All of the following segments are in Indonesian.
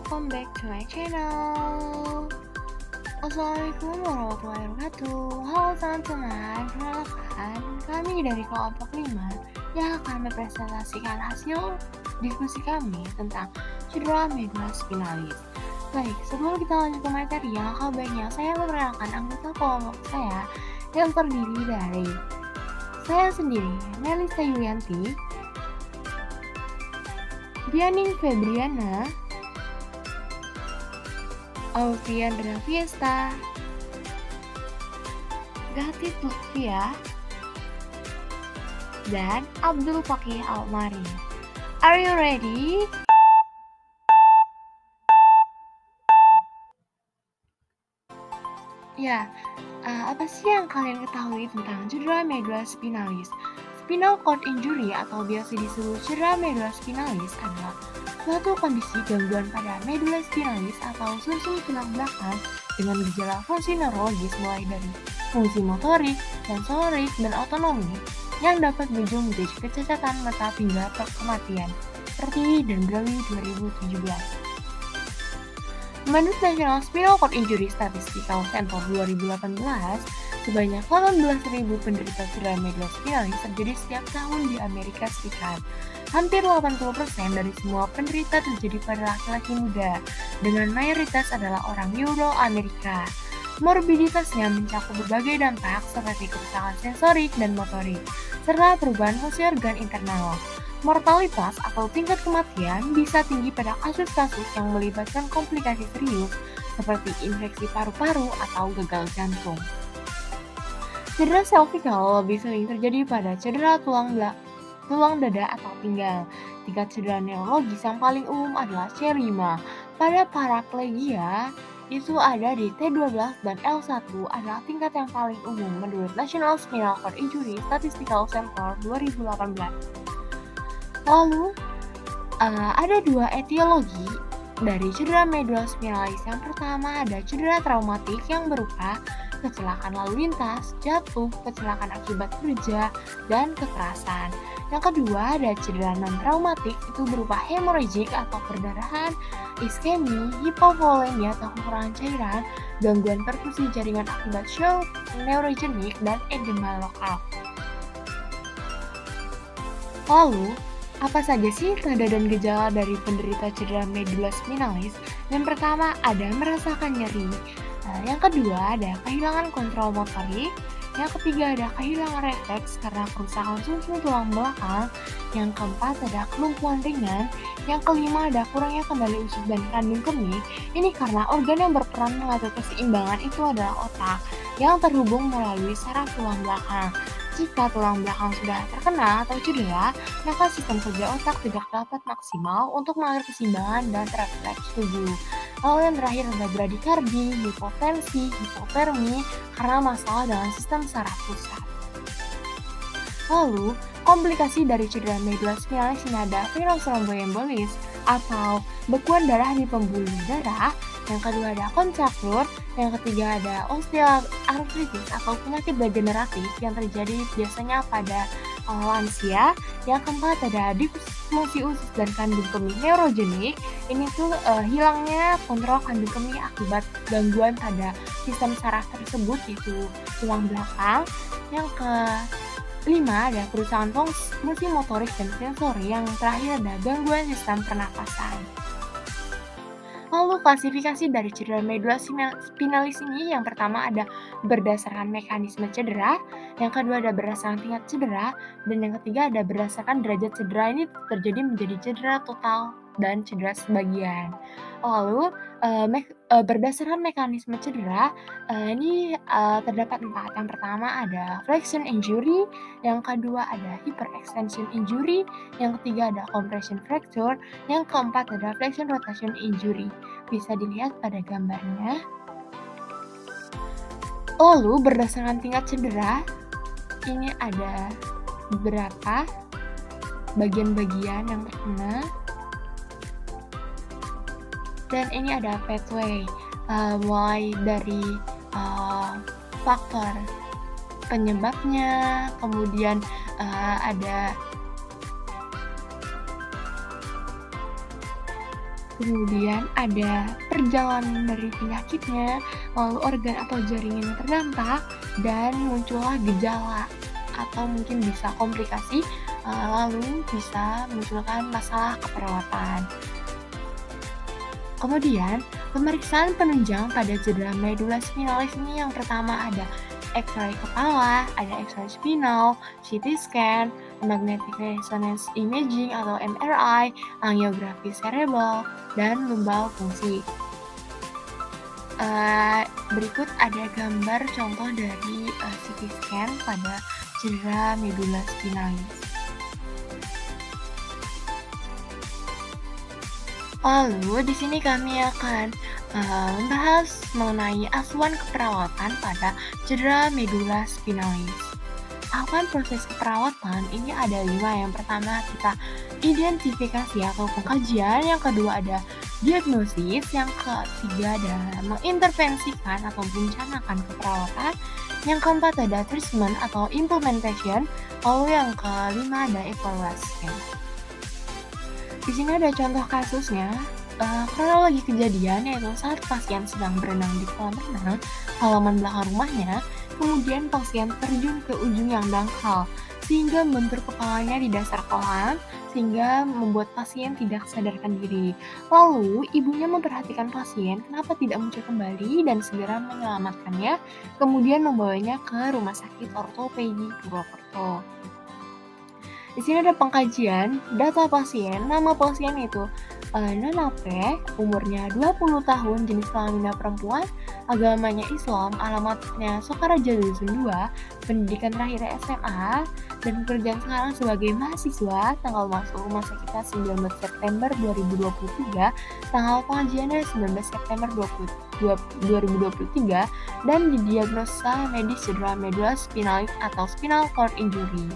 welcome back to my channel. Assalamualaikum warahmatullahi wabarakatuh. Halo teman-teman, perkenalkan kami dari kelompok 5 yang akan mempresentasikan hasil diskusi kami tentang cedera medula spinalis. Baik, sebelum kita lanjut ke materi, alangkah baiknya saya memperkenalkan anggota kelompok saya yang terdiri dari saya sendiri, Melisa Yulianti, Dianing Febriana, Alfian Fiesta, Gatit Lutfia, dan Abdul Fakih Almari. Are you ready? Ya, apa sih yang kalian ketahui tentang cedera medula spinalis? Spinal cord injury atau biasa disebut cedera medula spinalis adalah suatu kondisi gangguan pada medula spinalis atau sumsum tulang belakang dengan gejala fungsi neurologis mulai dari fungsi motorik, sensorik, dan otonomi yang dapat berujung menjadi kecacatan mata hingga kematian, seperti dan Brawi 2017. Menurut National Spinal Cord Injury Statistical Center 2018, sebanyak 18.000 penderita cedera medula spinalis terjadi setiap tahun di Amerika Serikat. Hampir 80% dari semua penderita terjadi pada laki-laki muda, dengan mayoritas adalah orang Euro-Amerika. Morbiditasnya mencakup berbagai dampak seperti kerusakan sensorik dan motorik, serta perubahan fungsi organ internal. Mortalitas atau tingkat kematian bisa tinggi pada kasus-kasus yang melibatkan komplikasi serius seperti infeksi paru-paru atau gagal jantung. Cedera cervical lebih sering terjadi pada cedera tulang dada atau pinggang. Tingkat cedera neurologis yang paling umum adalah C5. Pada paraplegia, itu ada di T12 dan L1 adalah tingkat yang paling umum menurut National Spinal Cord Injury Statistical Center 2018. Lalu, ada dua etiologi dari cedera medula spinalis. Yang pertama ada cedera traumatik yang berupa kecelakaan lalu lintas, jatuh, kecelakaan akibat kerja, dan kekerasan. Yang kedua ada cedera non-traumatik, itu berupa hemorrhagic atau perdarahan, iskemi, hipovolemia atau kekurangan cairan, gangguan perfusi jaringan akibat shock, neurogenic, dan edema lokal. Lalu, apa saja sih tanda dan gejala dari penderita cedera medula spinalis? Yang pertama ada merasakan nyeri. Yang kedua ada kehilangan kontrol motorik. Yang ketiga ada kehilangan refleks karena kerusakan sumsum tulang belakang. Yang keempat ada kelumpuhan ringan. Yang kelima ada kurangnya kendali usus dan kandung kemih. Ini karena organ yang berperan mengatur keseimbangan itu adalah otak yang terhubung melalui saraf tulang belakang. Jika tulang belakang sudah terkena atau cedera, maka sistem kerja otak tidak dapat maksimal untuk mengatur keseimbangan dan refleks tubuh. Lalu yang terakhir ada bradikardi, hipotensi, hipotermi karena masalah dalam sistem saraf pusat. Lalu, komplikasi dari cedera medula spinalis ini ada venous thromboembolis atau bekuan darah di pembuluh darah. Yang kedua ada kontraklur, yang ketiga ada osteoartritis atau penyakit degeneratif yang terjadi biasanya pada lansia. Yang keempat ada disfungsi usus dan kandung kemih neurogenik. Ini tuh hilangnya kontrol kandung kemih akibat gangguan pada sistem saraf tersebut, yaitu tulang belakang. Yang kelima ada kerusakan fungsi motorik dan sensori. Yang terakhir ada gangguan sistem pernapasan. Lalu klasifikasi dari cedera medula spinalis ini, yang pertama ada berdasarkan mekanisme cedera, yang kedua ada berdasarkan tingkat cedera, dan yang ketiga ada berdasarkan derajat cedera. Ini terjadi menjadi cedera total dan cedera sebagian. Lalu berdasarkan mekanisme cedera, ini terdapat 4. Yang pertama ada flexion injury, yang kedua ada hyperextension injury, yang ketiga ada compression fracture, yang keempat ada flexion rotation injury. Bisa dilihat pada gambarnya. Lalu berdasarkan tingkat cedera, ini ada beberapa bagian-bagian yang terkena. Dan ini ada pathway, mulai dari faktor penyebabnya, kemudian ada Kemudian ada perjalanan dari penyakitnya, lalu organ atau jaringan yang terdampak, dan muncullah gejala atau mungkin bisa komplikasi, lalu bisa munculkan masalah keperawatan. Kemudian, pemeriksaan penunjang pada cedera medula spinalis ini yang pertama ada X-ray kepala, ada X-ray spinal, CT scan, magnetic resonance imaging atau MRI, angiografi cerebral, dan lumbal fungsi. Berikut ada gambar contoh dari CT scan pada cedera medula spinalis. Lalu di sini kami akan membahas mengenai asuhan keperawatan pada cedera medula spinalis. Tahapan proses keperawatan ini ada 5. Yang pertama kita identifikasi atau pengkajian, yang kedua ada diagnosis, yang ketiga ada mengintervensikan atau merencanakan keperawatan, yang keempat ada treatment atau implementation, lalu yang kelima ada evaluasi. Di sini ada contoh kasusnya. Kronologi kejadian yaitu saat pasien sedang berenang di kolam renang halaman belakang rumahnya, kemudian pasien terjun ke ujung yang dangkal sehingga membentur kepalanya di dasar kolam sehingga membuat pasien tidak sadarkan diri. Lalu ibunya memperhatikan pasien kenapa tidak muncul kembali dan segera menyelamatkannya, kemudian membawanya ke rumah sakit ortopedi Purwokerto. Di sini ada pengkajian data pasien. Nama pasien itu Nana P, umurnya 20 tahun, jenis kelaminnya perempuan, agamanya Islam, alamatnya Sokaraja Dusun 2, pendidikan terakhir SMA, dan pekerjaan sekarang sebagai mahasiswa. Tanggal masuk rumah sakitnya 19 September 2023, tanggal pengajiannya 19 September 2023, dan didiagnosa medis cedera medula spinalis atau spinal cord injury.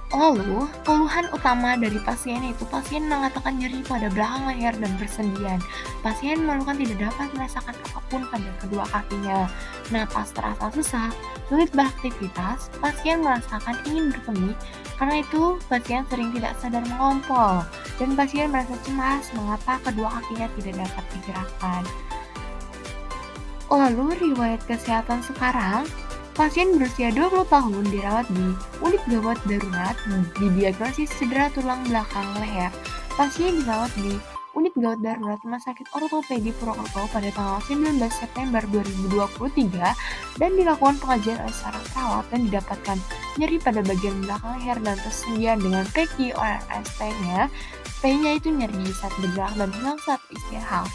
Lalu, keluhan utama dari pasien itu pasien mengatakan nyeri pada belakang leher dan persendian. Pasien mengeluhkan tidak dapat merasakan apapun pada kedua kakinya. Napas terasa susah, sulit beraktivitas, pasien merasakan ingin berkemih, karena itu pasien sering tidak sadar mengompol, dan pasien merasa cemas mengapa kedua kakinya tidak dapat digerakkan. Lalu, riwayat kesehatan sekarang, pasien berusia 20 tahun dirawat di unit gawat darurat, didiagnosis cedera tulang belakang leher. Pasien dirawat di unit gawat darurat Rumah Sakit Ortopedi Purwokerto pada tanggal 19 September 2023 dan dilakukan pengajian oleh seorang perawat dan didapatkan nyeri pada bagian belakang leher dan persendian dengan PQRST-nya. P-nya itu nyeri saat bergerak dan hilang saat istirahat.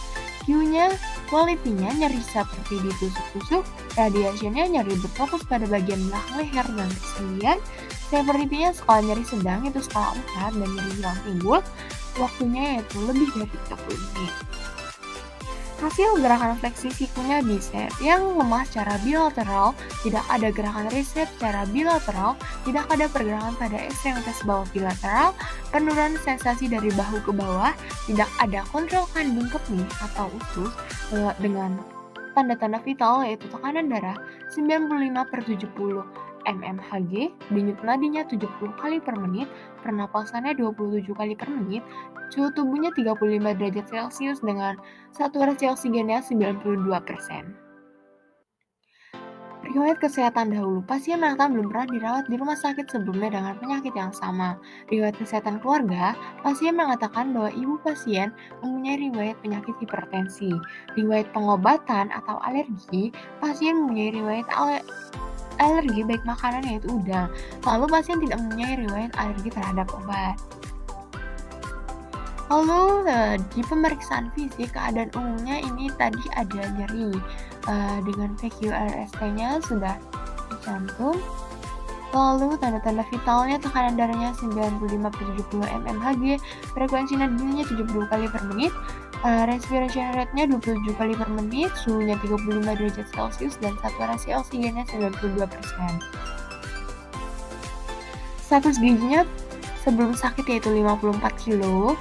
Q-nya, quality-nya nyeri seperti ditusuk-tusuk, radiasinya nyeri berfokus pada bagian belakang leher dan persendian, severity-nya skala nyeri sedang itu skala 4 dan nyeri hilang timbul, waktunya yaitu lebih dari 30 menit. Hasil gerakan fleksi sikunya bicep yang lemah secara bilateral, tidak ada gerakan tricep secara bilateral, tidak ada pergerakan pada ekstremitas bawah bilateral, penurunan sensasi dari bahu ke bawah, tidak ada kontrol kandung kemih atau usus dengan tanda-tanda vital yaitu tekanan darah 95/70 mmHg, denyut nadinya 70 kali per menit, pernapasannya 27 kali per menit, suhu tubuhnya 35 derajat Celcius dengan saturasi oksigennya 92%. Riwayat kesehatan dahulu, pasien mengatakan belum pernah dirawat di rumah sakit sebelumnya dengan penyakit yang sama. Riwayat kesehatan keluarga, pasien mengatakan bahwa ibu pasien mempunyai riwayat penyakit hipertensi. Riwayat pengobatan atau alergi, pasien mempunyai riwayat alergi baik makanan yaitu udang. Lalu pasien tidak mempunyai riwayat alergi terhadap obat. Lalu di pemeriksaan fisik keadaan umumnya ini tadi ada nyeri dengan PQRST-nya sudah dicantum. Lalu tanda-tanda vitalnya tekanan darahnya 95/70 mmHg, frekuensi nadinya 70 kali per menit, respiration rate-nya 27 kali per menit, suhunya 35 derajat Celcius dan saturasi oksigennya 92%. Status gizinya sebelum sakit yaitu 54 kg,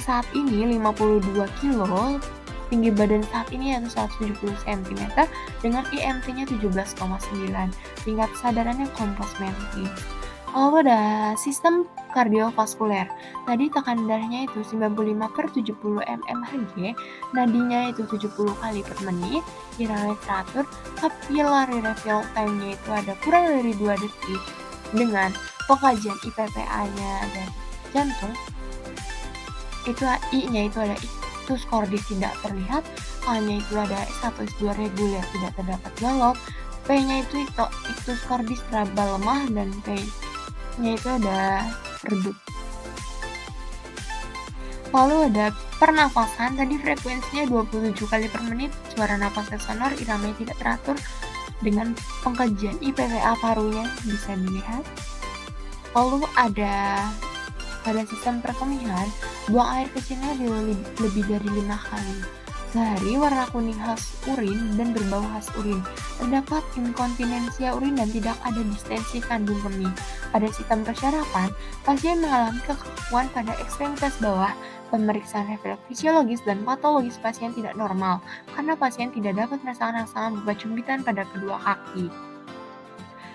saat ini 52 kg, tinggi badan saat ini yaitu 170 cm dengan IMT-nya 17,9, tingkat kesadarannya kompos mentis. Lalu ada sistem kardiovaskuler. Tadi tekanan darahnya itu 95/70 mmHg, nadinya itu 70 kali per menit, irama teratur, capillary refill time-nya itu ada kurang dari 2 detik. Dengan pengkajian IPPA-nya dan jantung, itu I-nya itu ada ictus cordis tidak terlihat, A-nya itu ada S1 S2 reguler tidak terdapat gejala, P-nya itu ictus cordis teraba lemah, dan P-nya itu ada redup. Lalu ada pernafasan, tadi frekuensinya 27 kali per menit, suara napasnya sonor, iramanya tidak teratur. Dengan pengkajian IPPA parunya bisa dilihat. Lalu ada pada sistem perkemihan, buang air kecilnya lebih dari 5 kali sehari, warna kuning khas urin dan berbau khas urin. Terdapat inkontinensia urin dan tidak ada distensi kandung kemih. Pada sistem persyarafan, pasien mengalami kekakuan pada ekstremitas bawah. Pemeriksaan refleks fisiologis dan patologis pasien tidak normal karena pasien tidak dapat merasakan rangsangan berupa cumbitan pada kedua kaki.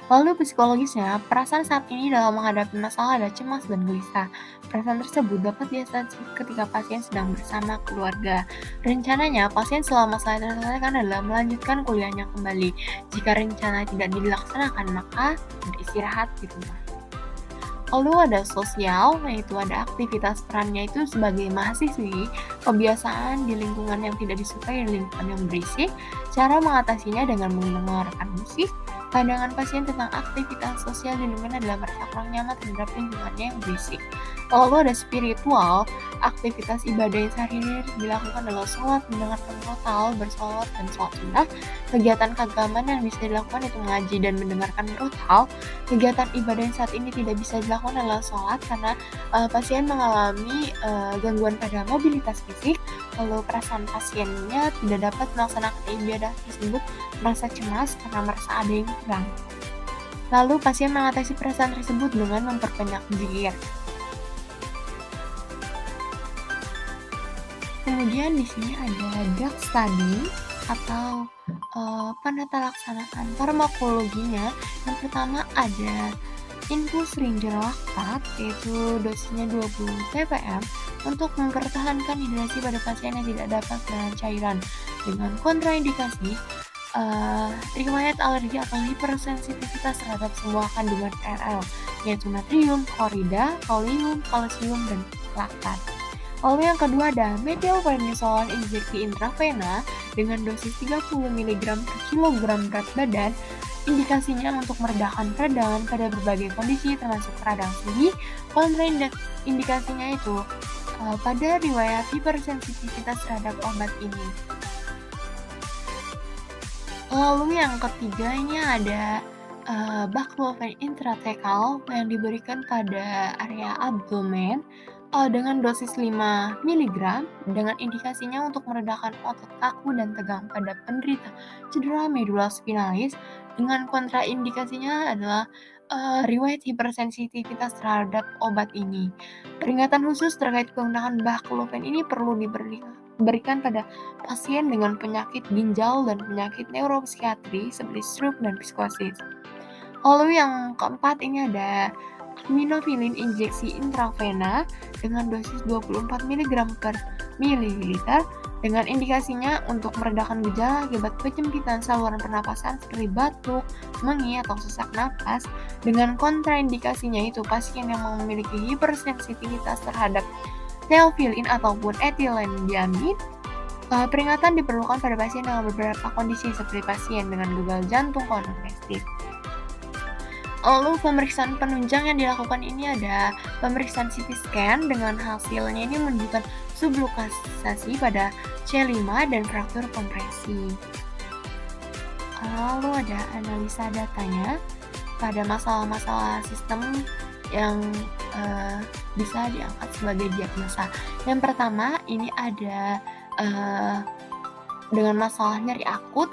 Lalu psikologisnya, perasaan saat ini dalam menghadapi masalah ada cemas dan gelisah. Perasaan tersebut dapat diatasi ketika pasien sedang bersama keluarga. Rencananya, pasien selama saya terselesaikan adalah melanjutkan kuliahnya kembali. Jika rencana tidak dilaksanakan, maka beristirahat di rumah. Lalu ada sosial, yaitu ada aktivitas perannya itu sebagai mahasiswi, kebiasaan di lingkungan yang tidak disukai dan lingkungan yang berisik, cara mengatasinya dengan mendengarkan musik. Pandangan pasien tentang aktivitas sosial di lingkungan adalah merasa kurang nyaman terhadap lingkungannya yang berisik. Lalu ada spiritual, aktivitas ibadah yang sehari-hari dilakukan adalah sholat, mendengarkan rotal, bersolawat, dan sholat sunnah. Kegiatan keagamaan yang bisa dilakukan itu mengaji dan mendengarkan rotal. Kegiatan ibadah yang saat ini tidak bisa dilakukan adalah sholat karena pasien mengalami gangguan pada mobilitas fisik. Lalu perasaan pasiennya tidak dapat melaksanakan ibadah tersebut, merasa cemas karena merasa ada yang kurang. Lalu pasien mengatasi perasaan tersebut dengan memperbanyak zikir. Kemudian di sini ada drug study atau penata laksanaan farmakologinya. Yang pertama ada infus ringer laktat, yaitu dosisnya 20 ppm untuk mempertahankan hidrasi pada pasien yang tidak dapat menahan cairan. Dengan kontraindikasi riwayat alergi atau hipersensitivitas terhadap semua kandungan KRL, yaitu natrium, klorida, kalium, kalsium, dan laktat. Lalu yang kedua ada methylprednisolone injeksi intravena dengan dosis 30 mg per kilogram berat badan. Indikasinya untuk meredakan peradangan pada berbagai kondisi termasuk radang sendi. Kontraindikasinya itu pada riwayat hipersensitivitas terhadap obat ini. Lalu yang ketiga ini ada baclofen intrathecal yang diberikan pada area abdomen dengan dosis 5 mg dengan indikasinya untuk meredakan otot kaku dan tegang pada penderita cedera medula spinalis. Dengan kontraindikasinya adalah riwayat hipersensitivitas terhadap obat ini. Peringatan khusus terkait penggunaan baclofen ini perlu diberikan pada pasien dengan penyakit ginjal dan penyakit neuropsikiatri seperti stroke dan psikosis. Lalu yang keempat ini ada aminofilin injeksi intravena dengan dosis 24 mg per mililiter dengan indikasinya untuk meredakan gejala akibat penyempitan saluran pernapasan seperti batuk, mengi, atau sesak napas. Dengan kontraindikasinya itu pasien yang memiliki hipersensitivitas terhadap theophylline ataupun etilendiamid. Peringatan diperlukan pada pasien dengan beberapa kondisi seperti pasien dengan gagal jantung kongestif. Lalu pemeriksaan penunjang yang dilakukan ini ada pemeriksaan CT scan dengan hasilnya ini menunjukkan sublokasasi pada C5 dan fraktur kompresi. Lalu ada analisa datanya pada masalah-masalah sistem yang bisa diangkat sebagai diagnosa. Yang pertama ini ada dengan masalah nyeri akut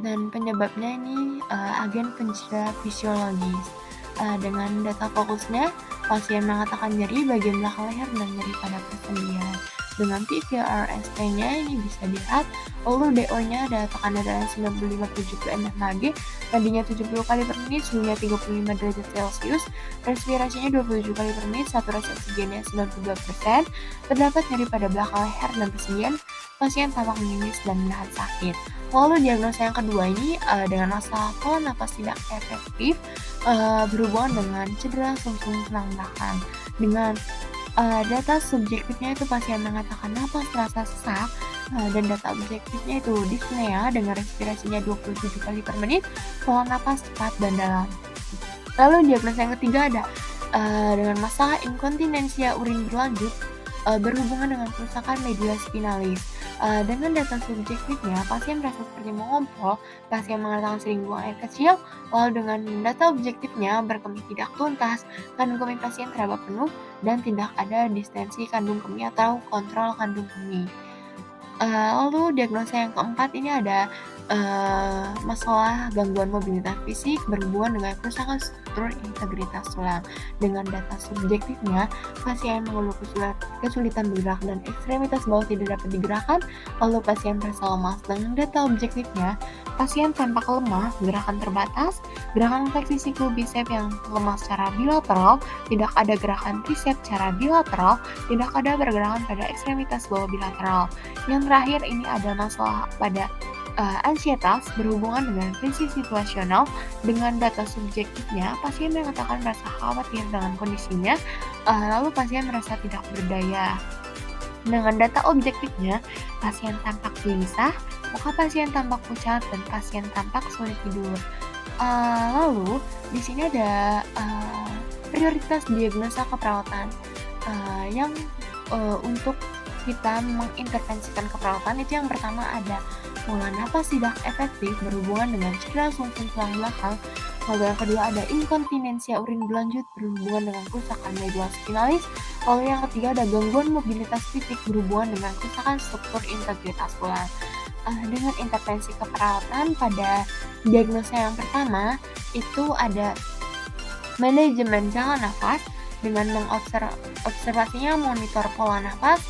dan penyebabnya ini agen pencedera fisiologis. Dengan data fokusnya, pasien mengatakan nyeri bagian belakang leher dan nyeri pada persendian. dengan TVRST-nya ini bisa dilihat. Lalu DO-nya ada tekanan darah 95-70 mmHg, nadinya 70 kali per menit, suhunya 35 derajat Celcius, respirasinya 27 kali per menit, saturasi oksigennya 92%, terdapat nyeri pada belakang leher dan persendian, pasien tampak menangis dan menahan sakit. Lalu diagnosa yang kedua ini dengan masalah pola nafas tidak efektif berhubungan dengan cedera sumsum tulang belakang. Dengan data subjektifnya itu pasien mengatakan napas terasa sesak, dan data objektifnya itu dyspnea dengan respirasinya 27 kali per menit, pola napas cepat dan dalam. Lalu diagnosa yang ketiga ada dengan masalah inkontinensia urin berlanjut berhubungan dengan kerusakan medula spinalis. Dengan data subjektifnya, pasien merasa seperti mengompol, pasien mengatakan sering buang air kecil, lalu dengan data objektifnya berkemih tidak tuntas, kandung kemih pasien teraba penuh, dan tidak ada distensi kandung kemih atau kontrol kandung kemih. Lalu diagnosa yang keempat ini ada masalah gangguan mobilitas fisik berhubungan dengan kerusakan struktur integritas tulang. Dengan data subjektifnya, pasien mengeluh kesulitan bergerak dan ekstremitas bawah tidak dapat digerakkan, lalu pasien merasa lemas. Dengan data objektifnya, pasien tampak lemah, gerakan terbatas, gerakan fleksi sikul bicep yang lemah secara bilateral, tidak ada gerakan tricep secara bilateral, tidak ada pergerakan pada ekstremitas bawah bilateral. Yang terakhir ini ada masalah pada ansietas berhubungan dengan krisis situasional. Dengan data subjektifnya, pasien mengatakan merasa khawatir dengan kondisinya, lalu pasien merasa tidak berdaya. Dengan data objektifnya, pasien tampak gelisah, muka pasien tampak pucat, dan pasien tampak sulit tidur. Lalu di sini ada prioritas diagnosa keperawatan yang untuk kita mengintervensikan keperawatan itu yang pertama ada pola nafas tidak efektif berhubungan dengan cedera sumsum tulang belakang. Lalu yang kedua ada inkontinensia urin berlanjut berhubungan dengan kerusakan medula spinalis. Lalu yang ketiga ada gangguan mobilitas fisik berhubungan dengan kerusakan struktur integritas tulang. Dengan intervensi keperawatan pada diagnosa yang pertama itu ada manajemen jalan nafas dengan mengobservasinya monitor pola nafas,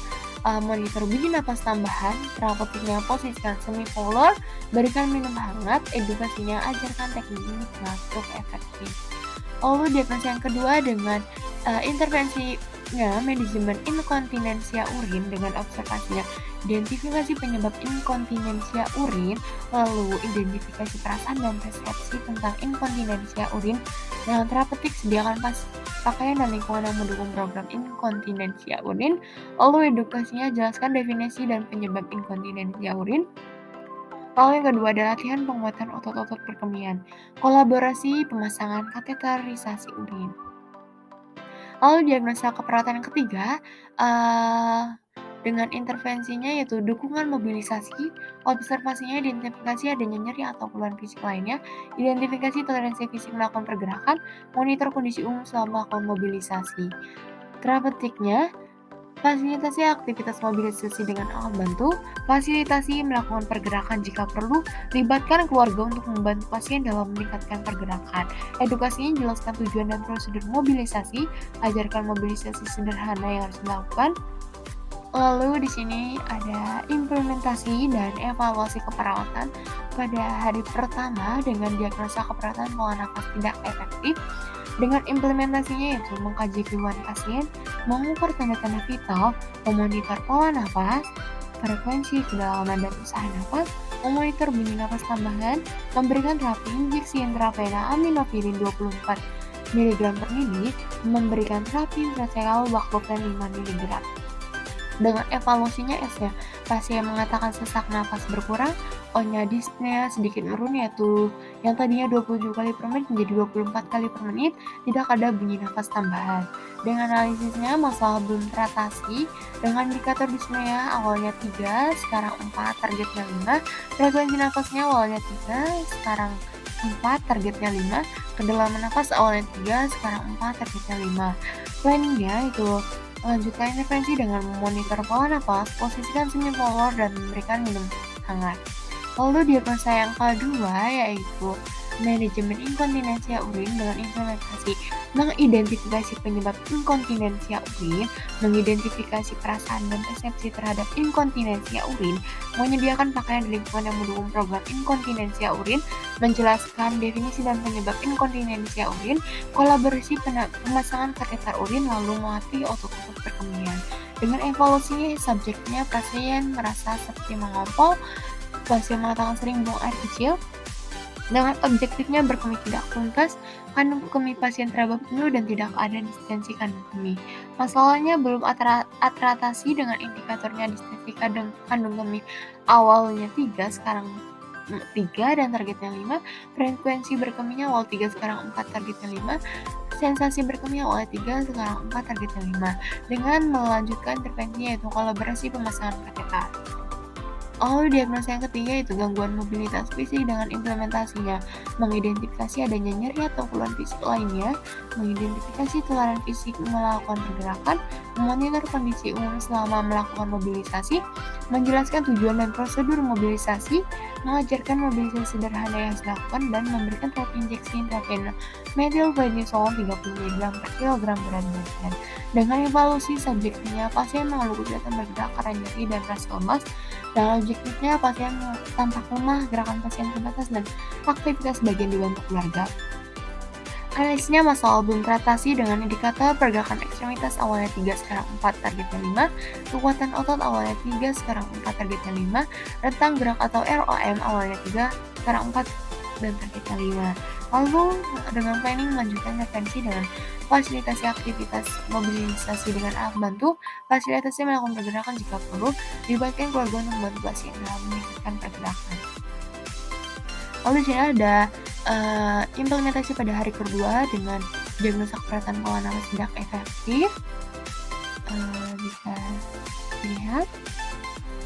monitor bunyi napas tambahan, terapetiknya posisikan semipolar, berikan minum hangat, edukasinya ajarkan teknik ini cukup efektif. Lalu diagnosa yang kedua dengan intervensinya manajemen inkontinensia urin dengan observasinya identifikasi penyebab inkontinensia urin, lalu identifikasi perasaan dan persepsi tentang inkontinensia urin. Dengan terapeutik sediakan pakaian dan lingkungan yang mendukung program inkontinensia urin. Lalu edukasinya jelaskan definisi dan penyebab inkontinensia urin. Lalu yang kedua ada latihan penguatan otot-otot perkemihan, kolaborasi pemasangan kateterisasi urin. Lalu diagnosa keperawatan yang ketiga dengan intervensinya yaitu dukungan mobilisasi, observasinya identifikasi adanya nyeri atau keluhan fisik lainnya, identifikasi toleransi fisik melakukan pergerakan, monitor kondisi umum selama melakukan mobilisasi. Terapeutiknya fasilitasi aktivitas mobilisasi dengan alat bantu, fasilitasi melakukan pergerakan jika perlu, libatkan keluarga untuk membantu pasien dalam meningkatkan pergerakan. Edukasinya jelaskan tujuan dan prosedur mobilisasi, ajarkan mobilisasi sederhana yang harus dilakukan. Lalu di sini ada implementasi dan evaluasi keperawatan pada hari pertama dengan diagnosa keperawatan pola nafas tidak efektif. Dengan implementasinya yaitu mengkaji keluhan pasien, mengukur tanda-tanda vital, memonitor pola nafas, frekuensi, kedalaman dan usaha nafas, memonitor bunyi nafas tambahan, memberikan terapi injeksi intravena aminopirin 24 mg per mili, memberikan terapi intrathecal baclofen 5 mg. Dengan evaluasinya S-nya, pasien mengatakan sesak nafas berkurang, O-nya dyspnea sedikit menurun yaitu yang tadinya 27 kali per menit menjadi 24 kali per menit, tidak ada bunyi nafas tambahan. Dengan analisisnya masalah belum teratasi, dengan indikator dyspnea awalnya 3, sekarang 4, targetnya 5, frekuensi nafasnya awalnya 3, sekarang 4, targetnya 5, kedalaman nafas awalnya 3, sekarang 4, targetnya 5. Planningnya itu lanjutkan intervensi dengan memonitor pola nafas, posisikan semipolar dan memberikan minum hangat. Lalu diagnosa yang kedua yaitu manajemen inkontinensia urin dengan implementasi mengidentifikasi penyebab inkontinensia urin, mengidentifikasi perasaan dan persepsi terhadap inkontinensia urin, menyediakan pakaian di lingkungan yang mendukung program inkontinensia urin, menjelaskan definisi dan penyebab inkontinensia urin, kolaborasi pemasangan kateter urin, lalu melatih otot-otot berkemih. Dengan evaluasinya, subjeknya pasien merasa seperti mengompol, pasien mengatakan sering buang air kecil. Dengan objektifnya berkemih tidak tuntas, kandung kemih pasien teraba penuh dan tidak ada distensi kandung kemih. Masalahnya belum teratasi dengan indikatornya distensi kandung kemih awalnya 3, sekarang 3 dan targetnya 5, frekuensi berkemihnya awal 3 sekarang 4 targetnya 5, sensasi berkemih awal 3 sekarang 4 targetnya 5, dengan melanjutkan intervensi yaitu kolaborasi pemasangan kateter. Lalu diagnosa yang ketiga itu gangguan mobilitas fisik dengan implementasinya, mengidentifikasi adanya nyeri atau keluhan fisik lainnya, mengidentifikasi tularan fisik melakukan pergerakan, memonitor kondisi umum selama melakukan mobilisasi, menjelaskan tujuan dan prosedur mobilisasi, mengajarkan mobilisasi sederhana yang harus dilakukan, dan memberikan terapi injeksi intravena methylprednisolone 30 mg per kilogram berat badan. Dengan evaluasi subjektifnya, pasien mengeluh kesulitan bergerak karena nyeri dan rasa lemas. Dan objektifnya, pasien tampak lemah, gerakan pasien terbatas, dan aktivitas bagian dibantu keluarga. Analisisnya masalah belum teratasi dengan indikator pergerakan ekstremitas awalnya 3 sekarang 4 targetnya 5, kekuatan otot awalnya 3 sekarang 4 targetnya 5, rentang gerak atau ROM awalnya 3 sekarang 4 dan targetnya 5. Lalu dengan planning melanjutkan intervensi dengan fasilitasi aktivitas mobilisasi dengan alat bantu, fasilitasi melakukan pergerakan jika perlu, dilibatkan keluarga untuk membantu pasien dalam meningkatkan pergerakan. Lalu di sini ada implementasi pada hari kedua dengan diagnosa keberatan pola nafas tidak efektif, bisa dilihat.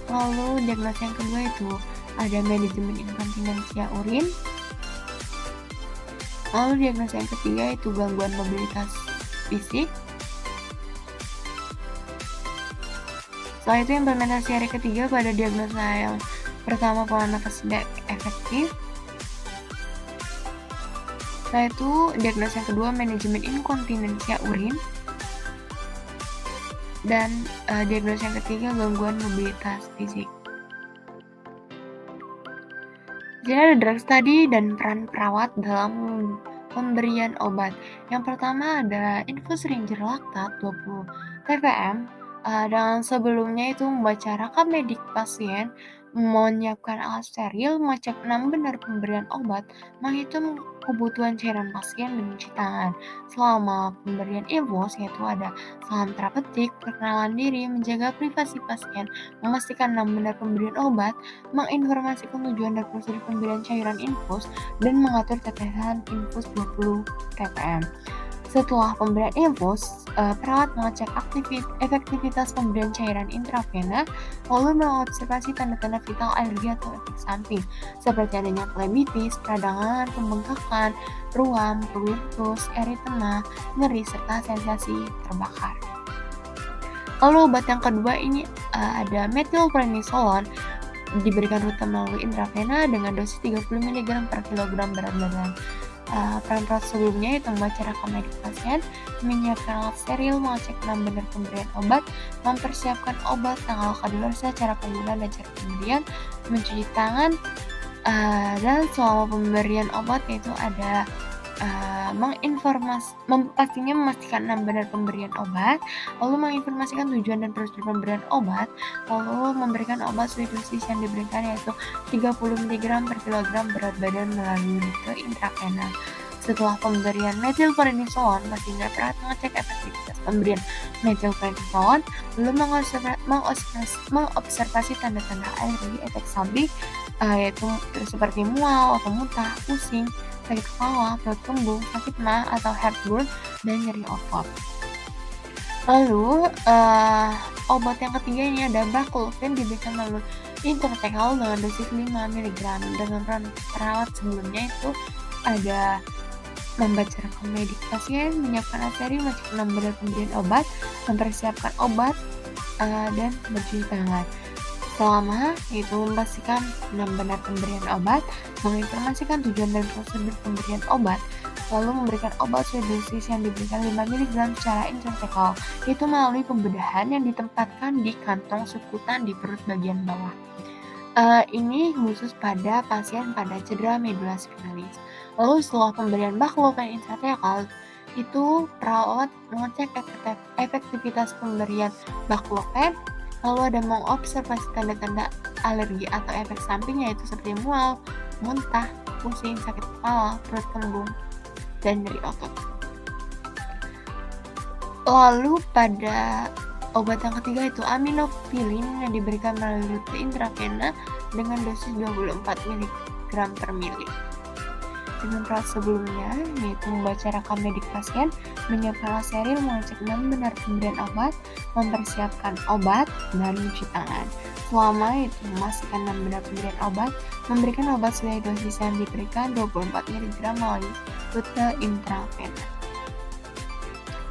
Lalu diagnosa yang kedua itu ada manajemen inkontinensia urin. Lalu diagnosa yang ketiga itu gangguan mobilitas fisik. Setelah itu implementasi hari ketiga pada diagnosa yang pertama pola nafas tidak efektif. Setelah itu diagnosa yang kedua manajemen inkontinensia urin. Dan diagnosa yang ketiga gangguan mobilitas fisik. Jadi ada drug study dan peran perawat dalam pemberian obat. Yang pertama ada infus ringer laktat 20 TPM. Dan sebelumnya itu membaca rekam medik pasien, menyiapkan alat steril, mengecek 6 benar pemberian obat, menghitung kebutuhan cairan pasien, dan mencuci tangan. Selama pemberian infus yaitu ada salam terapeutik, perkenalan diri, menjaga privasi pasien, memastikan 6 benar pemberian obat, menginformasikan tujuan dan prosedur pemberian cairan infus, dan mengatur tetesan infus 20 TPM. Setelah pemberian infus, perawat mengecek efektivitas pemberian cairan intravena, lalu mengobservasi tanda-tanda vital alergi atau efek samping, seperti adanya flebitis, peradangan, pembengkakan, ruam, pruritus, eritema, nyeri, serta sensasi terbakar. Lalu obat yang kedua ini ada methylprednisolone, diberikan rutin melalui intravena dengan dosis 30 mg per kilogram berat badan. Peran perawat sebelumnya itu membaca rekam medik pasien, menyiapkan alat steril, mengecek 6 benar pemberian obat, mempersiapkan obat, tanggal kadaluarsa, cara penggunaan dan cara pemberian, mencuci tangan, dan selama pemberian obat yaitu ada pastinya memastikan 6 benar pemberian obat, lalu menginformasikan tujuan dan prosedur pemberian obat, lalu memberikan obat sesuai dosis yang diberikan yaitu 30 mg per kilogram berat badan melalui rute intravena. Setelah pemberian methylprednisolone, pastinya perawat mengecek efektivitas pemberian methylprednisolone, lalu mengobservasi tanda-tanda alergi efek samping yaitu seperti mual atau muntah, pusing, sakit kepala, perut kembung, sakit mah atau heartburn, dan nyeri otot. Lalu obat yang ketiga ini ada baclofen, diberikan melalui intrathecal dengan dosis 5 mg. Dengan perawat sebelumnya itu ada membaca rekam medik pasien, menyiapkan arteri, mengecek 6 benar pemberian obat, mempersiapkan obat, dan mencuci tangan. Selama itu memastikan 6 benar pemberian obat, menginformasikan tujuan dan prosedur pemberian obat, lalu memberikan obat sesuai dosis yang diberikan 5 mg secara intrathecal, yaitu melalui pembedahan yang ditempatkan di kantong subkutan di perut bagian bawah. Ini khusus pada pasien pada cedera medula spinalis. Lalu setelah pemberian baclofen intrathecal, itu perawat mengecek efektivitas pemberian baclofen, lalu ada mengobservasi tanda-tanda alergi atau efek samping yaitu seperti mual, muntah, pusing, sakit kepala, perut kembung, dan nyeri otot. Lalu pada obat yang ketiga itu aminofilin yang diberikan melalui rute intravena dengan dosis 24 mg per mili. Dengan perawat sebelumnya, yaitu membaca rekam medik pasien, menyiapkan steril, mengecek benar pemberian obat, mempersiapkan obat, dan mencuci tangan. Selama itu memastikan benar pemberian obat, memberikan obat sesuai dosis yang diberikan 24 mg melalui rute intravena.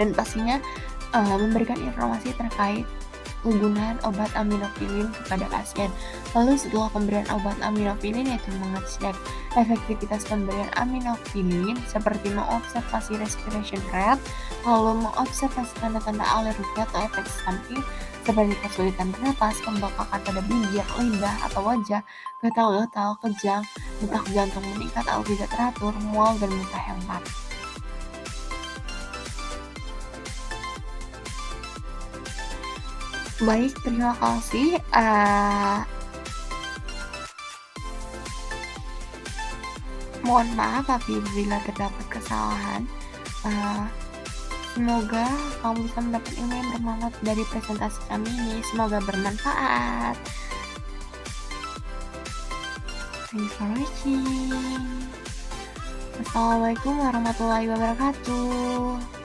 Dan pastinya memberikan informasi terkait penggunaan obat aminofilin kepada pasien. Lalu setelah pemberian obat aminofilin yaitu mengecek efektivitas pemberian aminofilin seperti mengobservasi respiration rate, lalu mengobservasi tanda-tanda alergi atau efek samping seperti kesulitan bernapas, pembengkakan pada bibir, lidah atau wajah, gatal-gatal, kejang, detak jantung meningkat atau tidak teratur, mual dan muntah yang parah. Baik, terima kasih. Mohon maaf apabila terdapat kesalahan. Semoga kamu bisa mendapat ilmu yang bermanfaat dari presentasi kami ini. Semoga bermanfaat. Thanks for watching. Assalamualaikum warahmatullahi wabarakatuh.